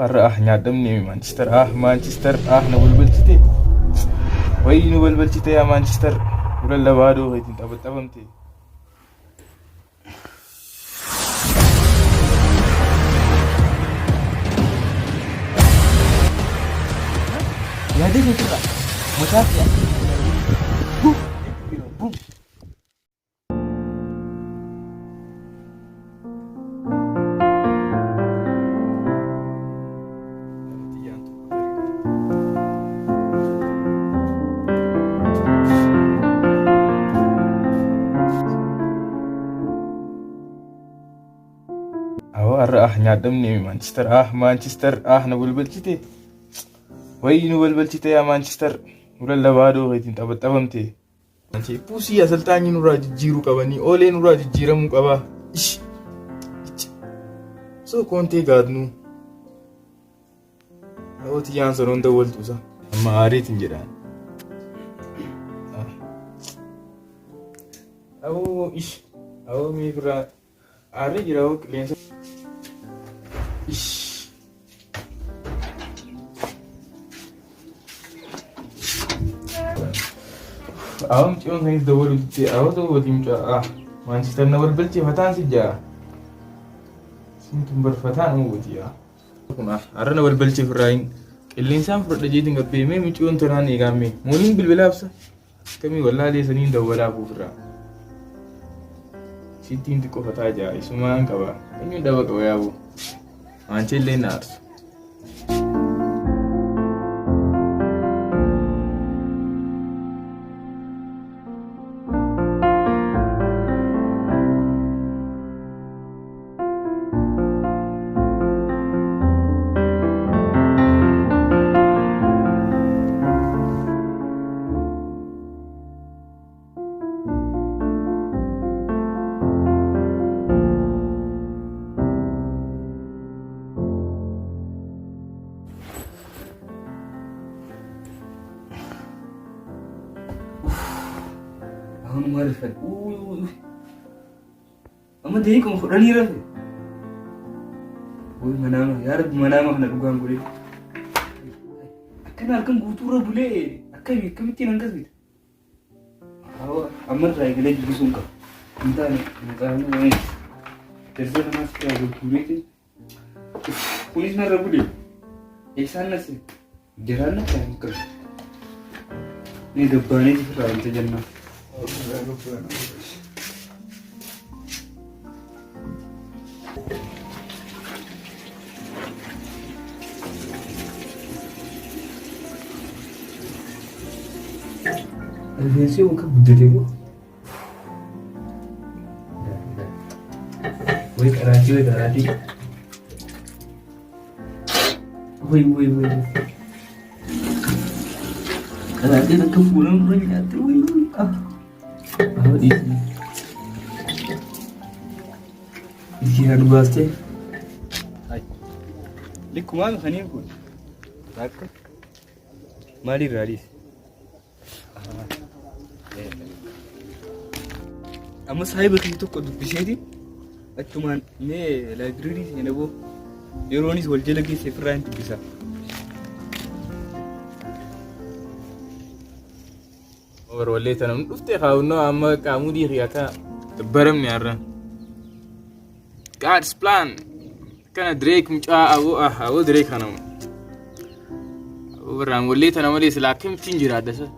الرأح نادمني مانشستر مانشستر نقول بلتي وين نقول بلتي يا مانشستر ولا بادو هيك انت بتفهمتي يا دي كده متافق بوم الرأح نادمني مانشستر نقول بلتي وين نقول بلتي يا مانشستر ولا بادو هيك انت بتفهمتي انت بوسي يا سلطاني نورا جيرو كباني اولي نورا جيرمو كبا ايش سو كونتي غادنو او تيان سرون دولتوسا اما اريت انجران او ايش او ميغرا اري جراو كلين ايش أهم تيون هاي دول تي أو دول تيم جا مانشستر نور بلتي فتان سجى سنتم برفتان مو بتيا كنا أرنا نور بلتي فراين اللي إنسان فرد جيدين قبي مي تيون تراني قامي مولين بالبلابسة كمي والله لي سنين دولا بوفرا سيتين تكو فتاجا إسمان كوا كمي دوا كوا يا بو مانشستر لي نارس ما رفت أما ديكم فراني رفت منامه يا رب منامه أنا بقول قولي أكن أركم قطورة بولي أكن كم تين أنقذ هو أمر راي قليل بسونك إنتاني وين ترسل ما سكوا قطورة بوليس مرة بولي إحسان نسي جرانا كان كر دباني تفرع أنت جنة الفينسي وكم بديتي وي كراتي وي كراتي نكفولن رجعت وي دي هذا باسته لكم ما خلينا نقول راك مالي راديس أما صاحب خيتو كده بشيء أتمنى نه لايبرري هنا بو يرونيس والجلقي سفران تبصر اور وليت انا نفتي خاونو اما كامودي خياكا تبرم يارن God's plan كان دريك مجا او دريك انا وران وليت انا وليس لكن تنجر هذا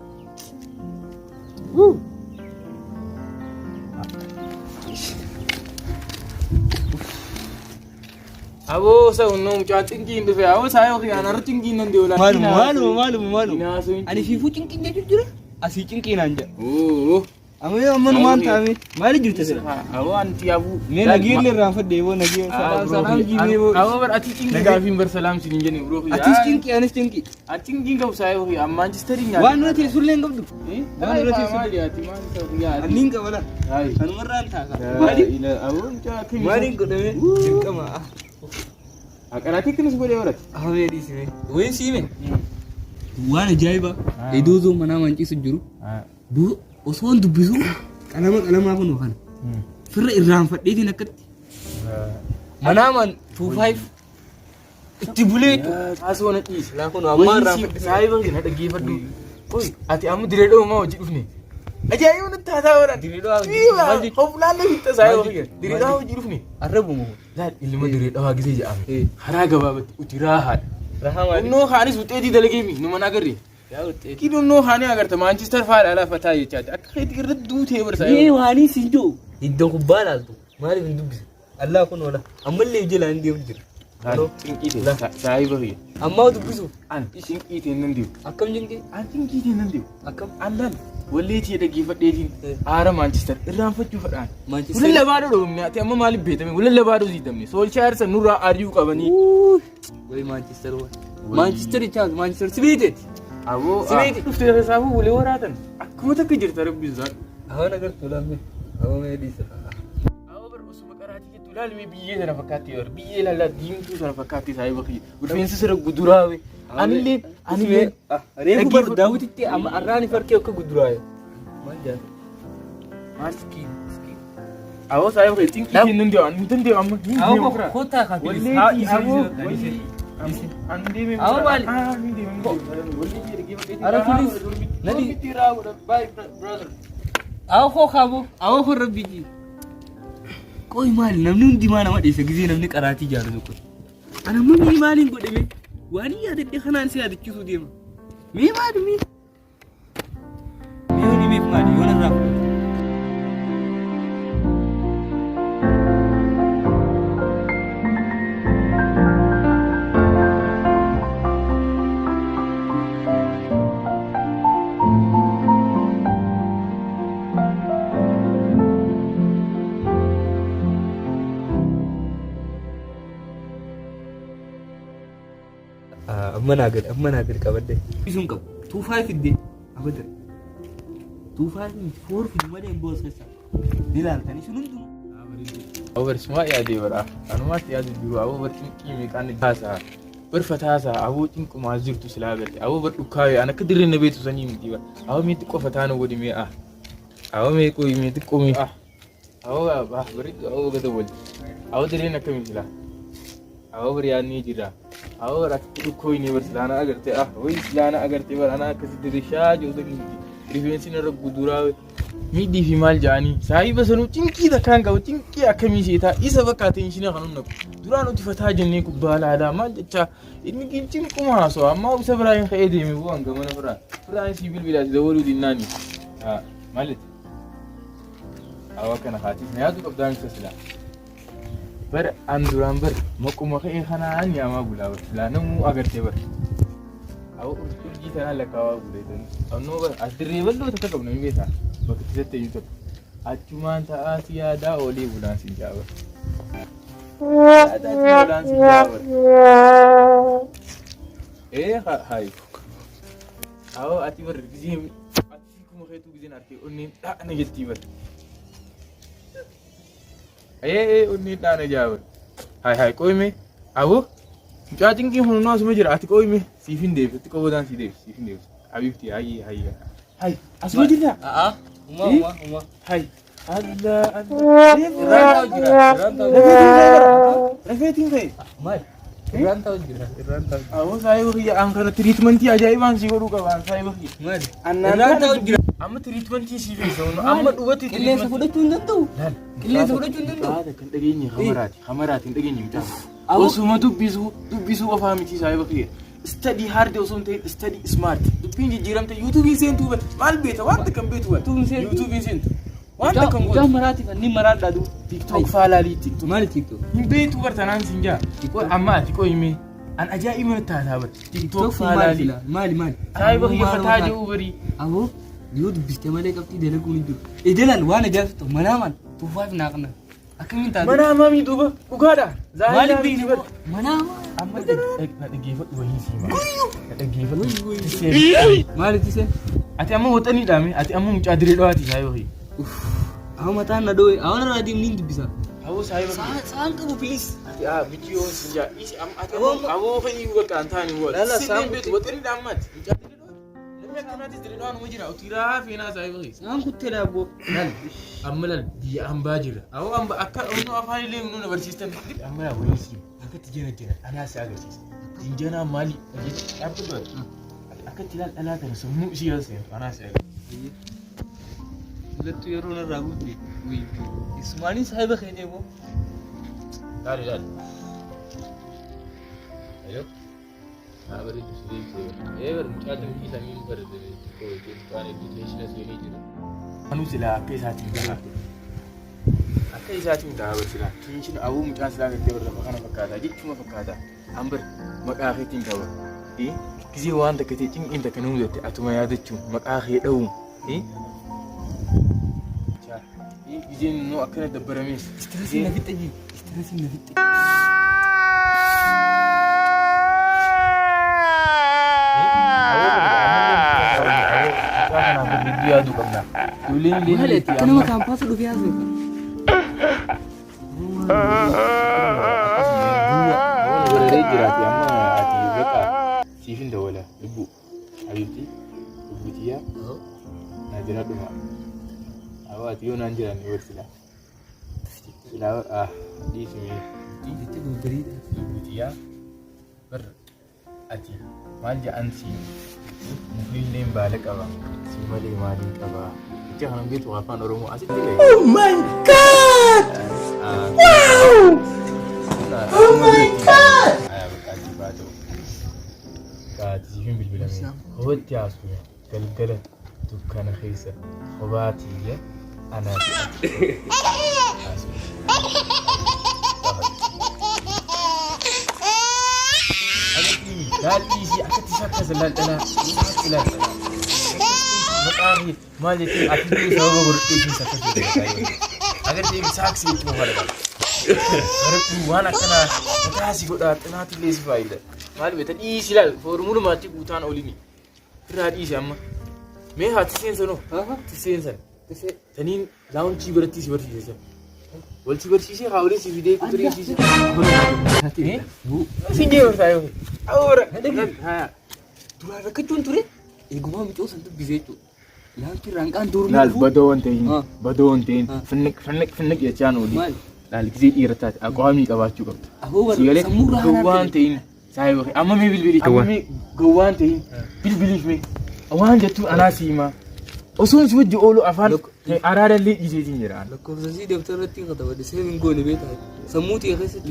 أبو سأقول مجا تنجين دفع أو سايو خيانا رتنجين ندي ولا مالو أنا في فوتين كنا جرجرة أسيجين كنا نجا أما يا من ما تامي ما لي جرت سر أو أنتي أبو نجير لي رافد ديو نجير سلام جيني أو بر أتيجين كافين برسلام سنينجني بروح أتيجين كي أنا تيجين أتيجين كم سايو خيا مانشستر ينجا وانا تيسول لين قبض وانا تيسول لي أتي مانشستر يا أنين كمالا أنا مرة أنت مالي أبو أنت مالي كده كم أكراتي كنيس بولي ورد هذا يدي سيمه وين سيمه وانا جايبه يدوزو منا مانجي سجرو دو أصلاً دبيزو أنا ما أبغى نوخان فرق الرام فديتي نكت منا من 25 Tibuletu. Asoo na dhiise. Laafuu amma irraa saayiba na dhaggeeffadhu. Oi ati amma diree dhoomaa hojii dhufne. Ajaa'iba nutti haasaa waran. Diree dhawaa hojii. Hoflaallee fitta saayiba kiyya. Diree dhawaa hojii dhufne. Arrabu moo. Laal ilma diree dhawaa gisee jedhame. Haraa gabaabatti uti raahaadha. Rahaa maali? Innoo haanis wuxeetii dalagee mi numa nagarree. Yaa wuxeetii. Kidonnoo haanii agarta Manchester faadha lafa taa'ee jechaati. Akka keetii irra duutee barsa. Mee waanii siin jiru. Iddoo kubbaa laaltu. Maaliif hin dubbise? Allah kun wala. Ammallee ijala hin deemu jira. Halo, cinqiite. Saayiba kiyya. Amma dubbisuuf. An cinqiite nan deemu. Akkam jinqee? An cinqiite nan deemu. Akkam? Allan walleetii dhaggeeffadheetiin aara Manchester irraanfachuu fadhaan. Manchester. Waliin labaadoo dhoofne ati amma maaliif beetame? Waliin labaadoo ziitamne. Soolchaayar san nurraa ari'uu qabanii. Wai Manchester wa. Manchester ichaas Manchester sibiiteeti. Aboo sibiiti. Dhuftee tasaafuu walii waraatan. Akkuma takka jirta rabbisaan. Hawa nagartuu lamme. Hawa mee dhiisa. Ilaalme biyyee sana fakkaatti yor biyyee lallaa diimtuu sana fakkaatti saayiba kiyya rifeensi sira guduraawe anillee reefu bar daawwititti amma arraani farkee akka guduraawe maal jaa maal skiin awoo saayiba kiyya tinkiitiin nan deewa nan deewa amma awoo kootaa kaafii wallee awoo andeeme awoo maali ara tulis nadi awoo koo kaaboo awoo koo rabbiiji Koi maali namni hundi maa nama dheessa gisee namni qaraatii jaalatu kun. Ana mamii maaliin godhame waan yaadadhe kanaan si yaadachiisuu deema. Mee maali mee? Mee honi meef maali yoo narraa fudhate? Amma naa gad qabadde. Isun qabu. 25 fidde. Abada. 25 4 fidde malee hin boos keessa. Ilaaltanii sun hunduu. Awoo barsiisaa yaadee bara. Anumaatti yaadu jiru awoo barsiin qiimee qaanni taasaa. Barfataasaa awoo cinqumaa jirtu silaa galte. Awoo bar dhukkaawee an akka dirree na beetu sanii miti bara. Awoo mee xiqqoo fataan wadi mee awoo mee qoyi mee xiqqoo mee awoo bareedu awoo gada wali. Awoo dirreen akkamii silaa. Awoo bari yaadnee jira. Awoo rakki dhukkoo University ana agarte wai silana agarte bar ana akkasi dirishaa joosa miti rifeensi narra guduraawe midii fi maal jaanii saayiba sanuu cinqii takkaan qabu cinqii akkamii seetaa isa fakkaatee hin shine kanum naqu duraan uti fataa jennee kubbaa laadaa maal jechaa inni cinquma haasoo amma isa biraa hin ka'ee deeme bu'an gamana firaan si bilbilaati dawaluu dinnaani maalitti awoo kana haatiif na yaadu qabdaan isa silaa bar anduran bar makuma kai kana anya ma gula bar lanan agarte bar aw urji tana lakawa gule don anno bar adire ballo ta kabna mi beta baka tsatte yuto achuman ta asiya da ole bulan sin jabar ada bulan sin jabar hay aw ati bar gizim ati kuma kai tu gizin arte onni da na yetti bar onni dana jabar hay qoyme awu jaatin ki hono asuma jira ati qoyme sifin deef ati qobodan si deef sifin deef abibti hay asuma jira uma hay Allah rafetin kai mal iranta jira awu sayo ya an kana treatment ya ajaiban si godu ka ban sayo mal iranta jira amma treatment si fi sono amma dubati treatment fudachun dandu Qilleensa fudhachuun danda'u. Haadha kan dhageenye hamaraatiin dhageenye mitaa. Osuma dubbisuu qofaa miti saayiba kiyya. Study hard osoo hin ta'in study smart. Dubbiin jijjiiramte yuutuubiin seentuu maal beeta wanta kan beetu yuutuubiin seentu. Wanta kan godhu. Mucaan maraatiif inni maraadhaa du. TikTok faalaalii TikTok. Maali TikTok? Hin beetu bartanaan siin jaa. Amma ati qoyimee an ajaa'iba taataa bar. TikTok faalaalii. Maali? Saayiba kiyya fataa jiru barii. Aboo yoo dubbiste malee qabxii dalaguun hin jiru. Edelaan waan ajaa'ibsitu manaamaan. Tufaaf naaqna. Akkamiin taatu? Manaamaa miidhuuba dhugaadha. Maaliif biini manaamaa? Amma dhaggeeffadhu wayii siima. Dhaggeeffadhu. Maalitti seen? Ati amma waxaniidhaame ati amma mucaa diree dhawaati saayoo hii. Awwa mataan na dhowe awwa narraa deemni hin dubbisa. Awwa saayoo. Saan qabu please. Ati bichiyoo sinjaa isi ati awwa fa'ii bakka antaani wal. Lala saan beetu waxaniidhaan mati. Mucaa diree dhawaati. Namni akkanaatti diree dhawaan uma jira utiiraa feenaa saayoo hii. Saan kuttee daabboo. Amma lal biyya hambaa jira. Awwa akka onnoo afaan illee nu barsiistan amma yaa wayii akkatti jira anaa si agarsiisa. Jinjanaa maali? Dhaabbilee akkatti ilaalaa kan sammuu ishee yaasee anaa si agarsiisa. Lettu yeroo narraa guutte Ismaanii saahiba keenya immoo Dale. Ayo. Bari suri mucaa dambii samiin barde tokko waan education seenee jira. Anu sila akka isaatiin gahaa. Akka isaatiin gahaa sila. Kinshin abuu mucaa sila gattee barda kana fakkaata jechuuma fakkaata. Ambar maqaa keetiin qaba. Gizee waan takka ta'e cinqiin takka nu mudate atuma yaadachuun maqaa kee dha'u. Gizeen nu akkana dabbaramees. Stressiin na fixxee. Stressiin na fixxee. Yaadu qabna. Duuleen Maali kanuma kaampaasa dhufe yaasuu. Warree jiraati amma ati baqa siifin dawala lubbu habibti lubbutiya na jira dhuma awwaati yoo naan jiran warsila sila dhiisime Itti gurguriidha. lubbutiya bar ati maal ja'an si muhiilleen baala qaba si malee maaliin qaba jecha kanan beetu afaan oromoo asitti gahe. Oh my god! Wow! Oh my god! Kaati siifin bilbilame hawwatti haasuu galgala dukkana keessa qobaatiyya anaati haasuu. Laalii ishee akkatti sakkasa laal'anaa ilaalchanaa. Maqaan maal jettee ati durii sababa godhadheetiin sakkasa jedhama. Agartee saaksi jechuun fayyada. Barattuu waan akkanaa mataasi godhaa xinaati illee si fayyada. Maal beekta dhiisi ilaal foormulumaatti guutaan olini. Irraa dhiisi amma. Mee haa tiseensanoo? Tiseensan. Saniin laawunchii biratti si barsiisan. Walchi barsiisee haa waliin si fidee kuturii siise. Singee bartaayoo. Ahora. Duraan rakkachuun ture eegumaa micoo san dubbisee jechuudha. Laanchi raanqaan duruu. Laal badoo waan ta'in finniq jechaan oolii. Laal gizee dhiirataati aqwaamii qabaachuu qabda. Siigalee gowwaan ta'in saayii bakee amma mee bilbilii amma gowwaan ta'in bilbiliif mee waan jettu anaa siimaa. Osoon si wajji oolu afaan araadallee dhiiseetiin jira. Lakkoofsasii dabtarratti katabadde seemin goone beekaa sammuu ta'e keessatti.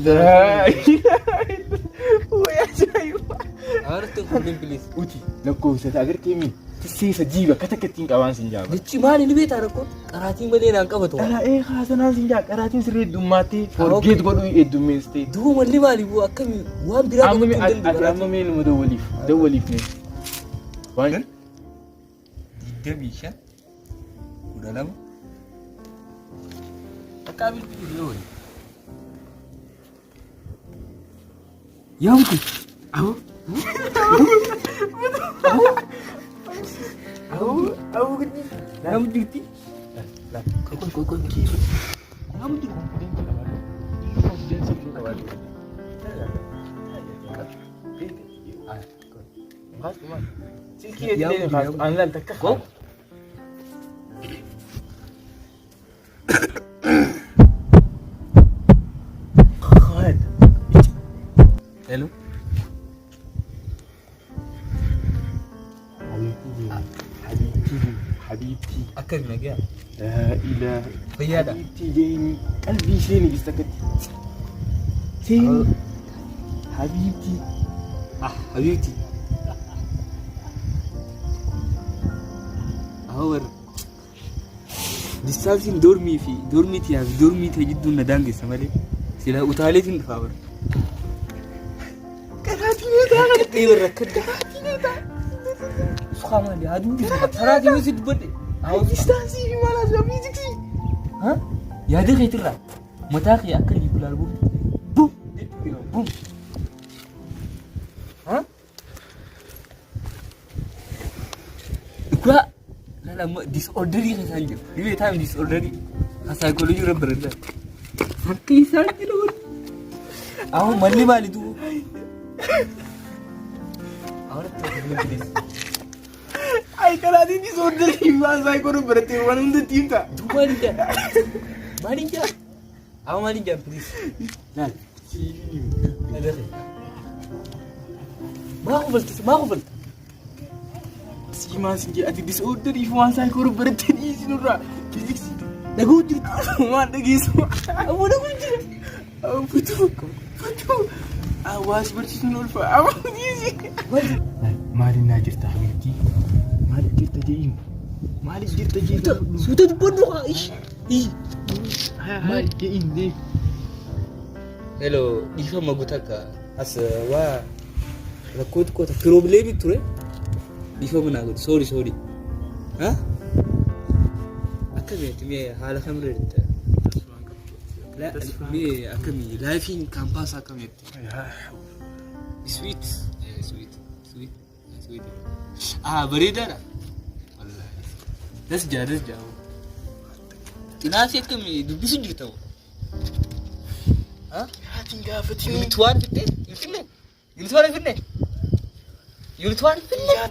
Aarti kubbin bilis. Uti lakkoofsata agartee mi tiseesa jiiba akka takka ittiin qabaan sin jaaba. Jechi maali ni beektaa rakkoo qaraatiin malee naan qabatu. Dhala'ee haasanaan sin jaa qaraatiin sirrii heddummaatee forgeet godhuu heddummeessitee. Duuba malli maali buu akkamii waan biraa qabatu hin danda'u. Amma mee nama dawwaliif mee. Waan 25 12 akka bilbilii yoo wali. Yaamku. Awo. Awo gini. Nama dirti. Kau kiri. Nama dirti. Hello. حبيبتي أكل نجاة لا إله قيادة حبيبتي جيني قلبي شيني بيستكت سين حبيبتي حبيبتي أهور ديستابسين دورمي في دورميتي هذا دورميتي جدو ندانج سمالي سلا وتاليتين فاور كراتيني ده كتير ركض سخامة دي هادو تراتي مسد بدي أو ديستانسي مالا زميزكسي ها يا دي خيترا متاخي أكل يقول البوم بوم بوم ها لا لا ديس اوردري خسانجو دي تايم ديس اوردري سايكولوجي ربرندا فكي سايكلو أهو مالي مالي تو Ay kaladi disorder himan saya kono berarti wanun de tinta. Mari ja. Aw mari ja please. Nah, sini. ما قبلت سيما سنجي أتي ديس أوردر إيفوان ساي كورو برتني سنورا كيكس نقول جرت ما نجيس أبو نقول جرت أو فتو أواش برتي نولفا أو ديزي مالي ناجر تحبيبتي مالي جرت جيم مالي جرت جيم سوتة تبرر إيش مالي جيم دي Hello, ifa magutaka as wa rakot ko problem ture ifa mana gut sorry ha akami tumi hala khamre la mi akami life campus akami sweet barida wallahi das ja ina sai kami dubisu jirtaw ها هاتين قافتي يلتوان في الفنة يلتوان يا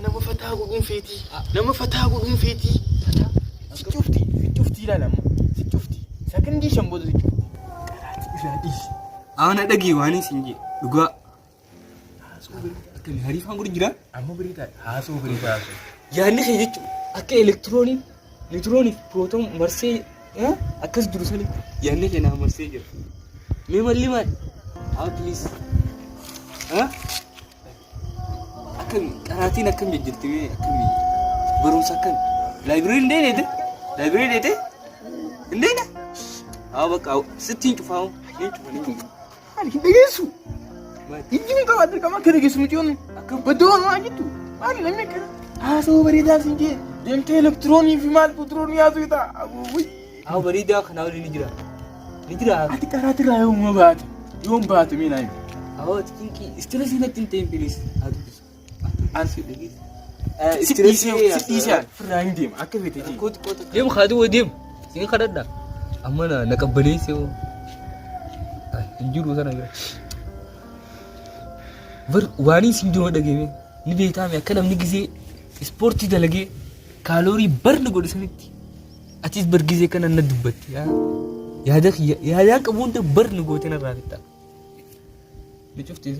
نما فتاة قوم فيتي شفتي لا شفتي سكن دي شنبو دي قراتي أنا دقي واني سنجي لقوا كم هاري فان قولي جرا أما بريدا هاسو بريدا يعني خيجت أكى إلكتروني بروتون مرسي ها أكس دروسني يعني كنا مرسي جر ميم اللي ما بليز ها أكمل قراتين أكمل جلتوي أكمل بروس أكمل لايبرري ندي ندينا بقى 60 تفاهم هذه دقيسو يجيني كوادر كمان كده جسمي جون بدون ما جيتو ما لم يكن هاسو بريدا سنجي دنت إلكتروني في مال بتروني يا زويدا أو بريدا خناولي نجرا هاتي كراتي لا يوم بات مين أيوة أو تكينكي استرس هنا تنتين بليس أنسي دقيس ستيسيان فرعين ديم أكيد تيجي ديم خادو وديم سين خدنا أما نكبرني سو جيرو سنة واني سندو دقيمة نبي تامي كلام نجزي سبورتي دلقي كالوري برد قول سنتي أتيس برجزي كنا ندبت يا هذاك أبوه أنت برد قول تنا رافتا شفتي